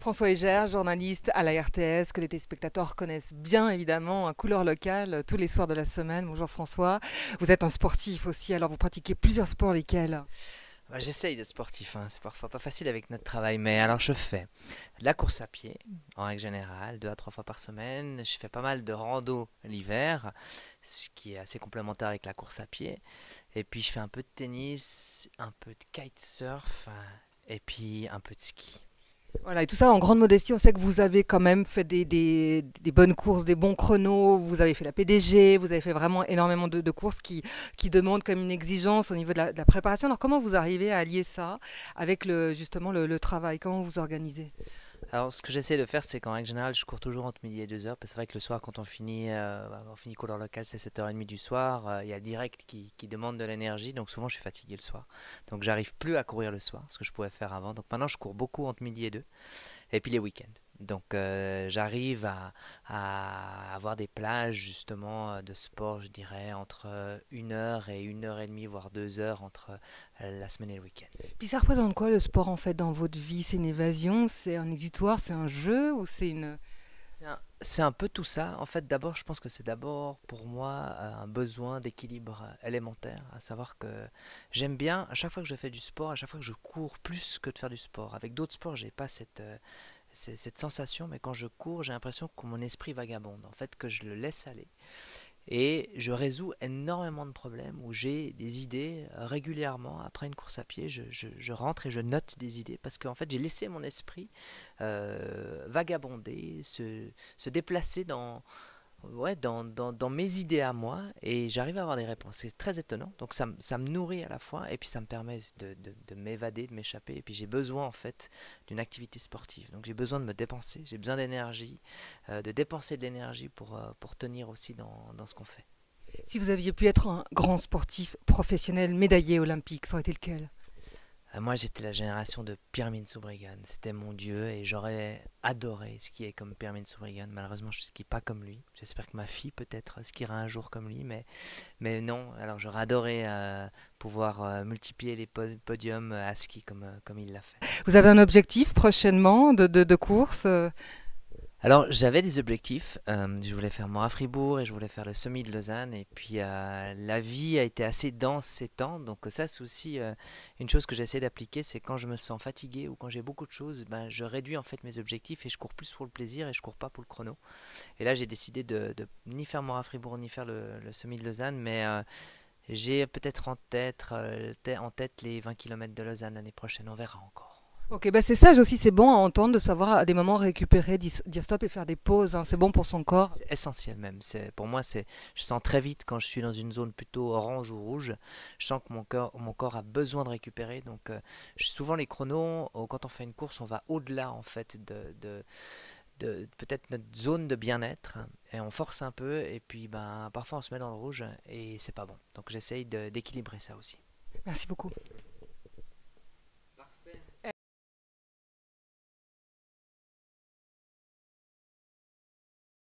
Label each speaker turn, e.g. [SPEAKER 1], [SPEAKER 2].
[SPEAKER 1] François Heger, journaliste à la RTS, que les téléspectateurs connaissent bien évidemment, à couleur locale, tous les soirs de la semaine. Bonjour François. Vous êtes un sportif aussi, alors vous pratiquez plusieurs sports, lesquels?
[SPEAKER 2] Bah, j'essaye d'être sportif, hein. C'est parfois pas facile avec notre travail, mais alors je fais de la course à pied, en règle générale, 2 à 3 fois par semaine. Je fais pas mal de rando l'hiver, ce qui est assez complémentaire avec la course à pied. Et puis je fais un peu de tennis, un peu de kitesurf, et puis un peu de ski.
[SPEAKER 1] Voilà, et tout ça en grande modestie, on sait que vous avez quand même fait des bonnes courses, des bons chronos, vous avez fait la PDG, vous avez fait vraiment énormément de courses qui demandent comme une exigence au niveau de la préparation. Alors comment vous arrivez à allier ça avec justement le travail? Comment vous organisez?
[SPEAKER 2] Alors, ce que j'essaie de faire, c'est qu'en règle générale, je cours toujours entre midi et 2 heures. Parce que c'est vrai que le soir, quand on finit couleur locale, c'est 7h30 du soir. Il y a le direct qui demande de l'énergie. Donc, souvent, je suis fatigué le soir. Donc, j'arrive plus à courir le soir, ce que je pouvais faire avant. Donc, maintenant, je cours beaucoup entre midi et 2. Et puis, les week-ends. Donc, j'arrive à avoir des plages, justement, de sport, je dirais, entre 1 heure et 1h30, voire 2 heures entre la semaine et le week-end.
[SPEAKER 1] Puis ça représente quoi le sport en fait dans votre vie? C'est une évasion, c'est un exutoire, c'est un jeu ou c'est une...
[SPEAKER 2] C'est un peu tout ça. En fait, d'abord, je pense que c'est d'abord pour moi un besoin d'équilibre élémentaire, à savoir que j'aime bien, à chaque fois que je fais du sport, à chaque fois que je cours plus que de faire du sport. Avec d'autres sports, j'ai pas cette sensation, mais quand je cours, j'ai l'impression que mon esprit vagabonde, en fait, que je le laisse aller. Et je résous énormément de problèmes où j'ai des idées régulièrement. Après une course à pied, je rentre et je note des idées parce qu'en fait, j'ai laissé mon esprit vagabonder, se déplacer dans mes idées à moi et j'arrive à avoir des réponses. C'est très étonnant. Donc ça me nourrit à la fois et puis ça me permet de m'évader, de m'échapper. Et puis j'ai besoin en fait d'une activité sportive. Donc j'ai besoin de me dépenser, j'ai besoin d'énergie, de dépenser de l'énergie pour tenir aussi dans ce qu'on fait.
[SPEAKER 1] Si vous aviez pu être un grand sportif professionnel médaillé olympique, ça aurait été lequel?
[SPEAKER 2] Moi, j'étais la génération de Pirmin Soubrigan. C'était mon dieu et j'aurais adoré skier comme Pirmin Soubrigan. Malheureusement, je ne skie pas comme lui. J'espère que ma fille peut-être skiera un jour comme lui, mais non. Alors, j'aurais adoré pouvoir multiplier les podiums à ski comme il l'a fait.
[SPEAKER 1] Vous avez un objectif prochainement de course?
[SPEAKER 2] Alors, j'avais des objectifs. Je voulais faire Mora-Fribourg et je voulais faire le Semi de Lausanne. Et puis, la vie a été assez dense ces temps. Donc, ça, c'est aussi une chose que j'essaie d'appliquer. C'est quand je me sens fatigué ou quand j'ai beaucoup de choses, ben, je réduis en fait mes objectifs et je cours plus pour le plaisir et je cours pas pour le chrono. Et là, j'ai décidé de ni faire Mora-Fribourg ni faire le Semi de Lausanne. Mais j'ai peut-être en tête les 20 km de Lausanne l'année prochaine. On verra encore.
[SPEAKER 1] Ok, bah c'est sage aussi, c'est bon à entendre de savoir à des moments récupérer, dire stop et faire des pauses, hein, c'est bon pour son corps.
[SPEAKER 2] C'est essentiel même. Pour moi, je sens très vite quand je suis dans une zone plutôt orange ou rouge, je sens que mon corps a besoin de récupérer. Donc, souvent les chronos, quand on fait une course, on va au-delà en fait de peut-être notre zone de bien-être et on force un peu et puis ben parfois on se met dans le rouge et c'est pas bon. Donc, j'essaye d'équilibrer ça aussi.
[SPEAKER 1] Merci beaucoup.